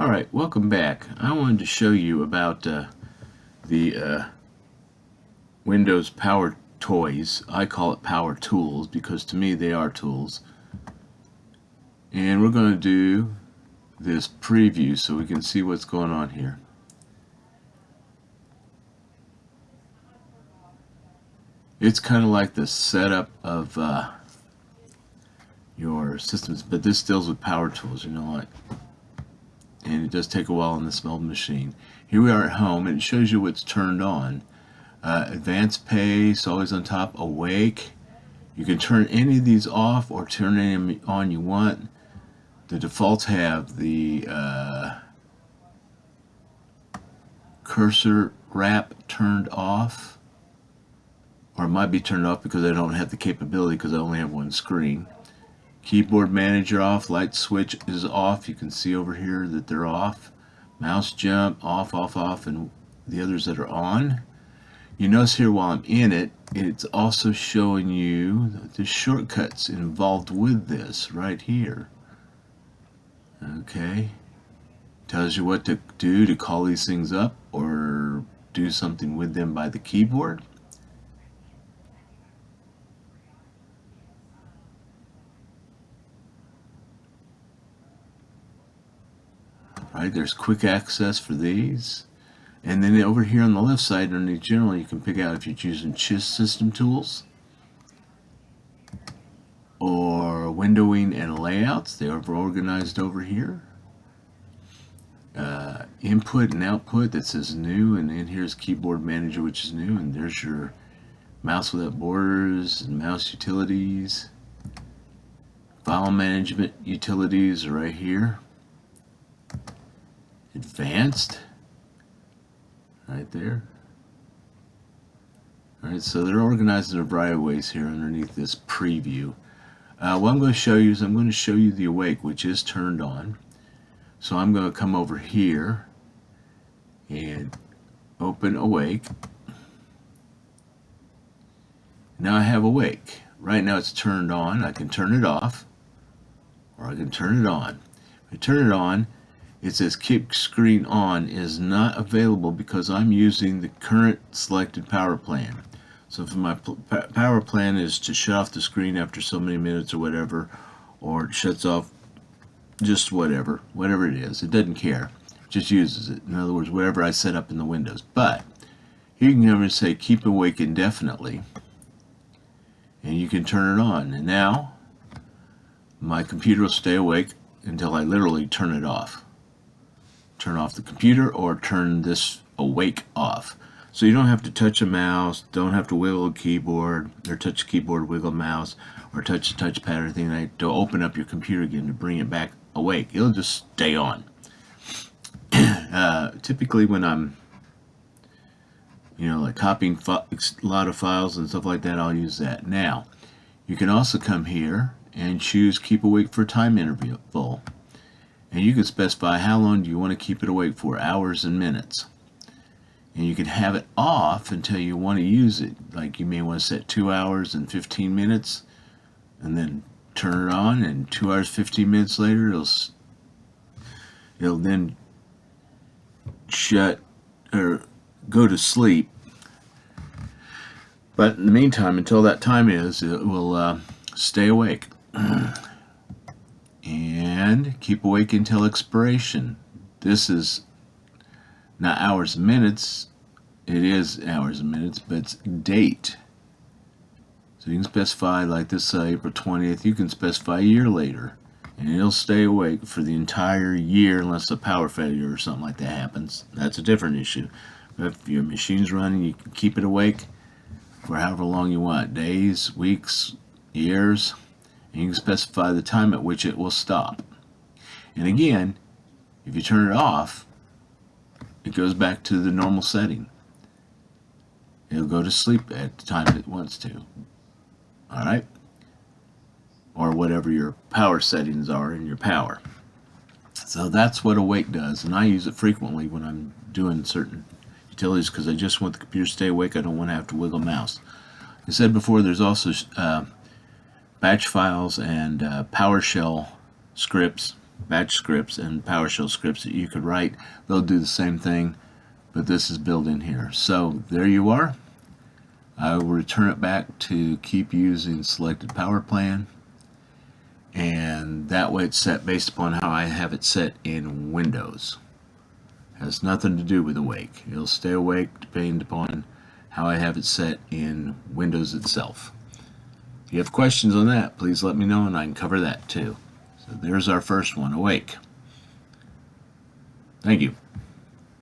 Alright, welcome back. I wanted to show you about the Windows Power Toys. I call it Power Tools because to me they are tools. And we're going to do this preview so we can see what's going on here. It's kind of like the setup of your systems, but this deals with power tools, you know, and it does take a while on this old machine. Here we are at home, and it shows you what's turned on. Advanced pace, always on top, awake. You can turn any of these off or turn any on you want. The defaults have the cursor wrap turned off, or it might be turned off because I don't have the capability because I only have one screen. Keyboard manager off, light switch is off. You can see over here that they're off. Mouse jump off, off, off, and the others that are on. You notice here while I'm in it, it's also showing you the shortcuts involved with this right here. Okay. Tells you what to do to call these things up or do something with them by the keyboard. Right, there's quick access for these. And then over here on the left side, underneath general, you can pick out if you're using system tools or windowing and layouts. They are organized over here. Input and output that says new, and then here's keyboard manager, which is new, and there's your mouse without borders and mouse utilities. File management utilities are right here. Advanced, right there. Alright, so they're organized in a variety of ways here underneath this preview. What I'm going to show you is I'm going to show you the Awake, which is turned on. So I'm going to come over here and open Awake. Now I have Awake. Right now it's turned on. I can turn it off or I can turn it on. If I turn it on, it says keep screen on is not available because I'm using the current selected power plan. So if my power plan is to shut off the screen after so many minutes or whatever, or it shuts off just whatever it is, it doesn't care, it just uses it. In other words, whatever I set up in the Windows. But here you can come and say keep awake indefinitely, and you can turn it on. And now my computer will stay awake until I literally turn it off. Turn off the computer or turn this Awake off. So you don't have to touch a mouse, don't have to wiggle a keyboard, or touch the keyboard, wiggle a mouse, or touch the touchpad or anything like that to open up your computer again to bring it back awake. It'll just stay on. Typically when I'm like copying a lot of files and stuff like that, I'll use that. Now, you can also come here and choose keep awake for time interval. And you can specify how long do you want to keep it awake for, hours and minutes. And you can have it off until you want to use it. Like you may want to set 2 hours and 15 minutes and then turn it on, and 2 hours 15 minutes later it'll then shut or go to sleep. But in the meantime, until that time is, it will stay awake. And keep awake until expiration. This is not hours and minutes. It is hours and minutes, but it's date. So you can specify like this April 20th. You can specify a year later, and it'll stay awake for the entire year unless a power failure or something like that happens. That's a different issue. But if your machine's running, you can keep it awake for however long you want, days, weeks, years. And you can specify the time at which it will stop. And again, if you turn it off, it goes back to the normal setting. It'll go to sleep at the time it wants to. Alright? Or whatever your power settings are in your power. So that's what Awake does, and I use it frequently when I'm doing certain utilities because I just want the computer to stay awake. I don't want to have to wiggle mouse. Like I said before, there's also batch files and PowerShell scripts batch scripts and PowerShell scripts that you could write. They'll do the same thing, but this is built in here. So there you are. I will return it back to keep using selected power plan, and that way it's set based upon how I have it set in Windows. Has nothing to do with Awake. It'll stay awake depending upon how I have it set in Windows itself. If you have questions on that, please let me know and I can cover that too. So there's our first one, Awake. Thank you.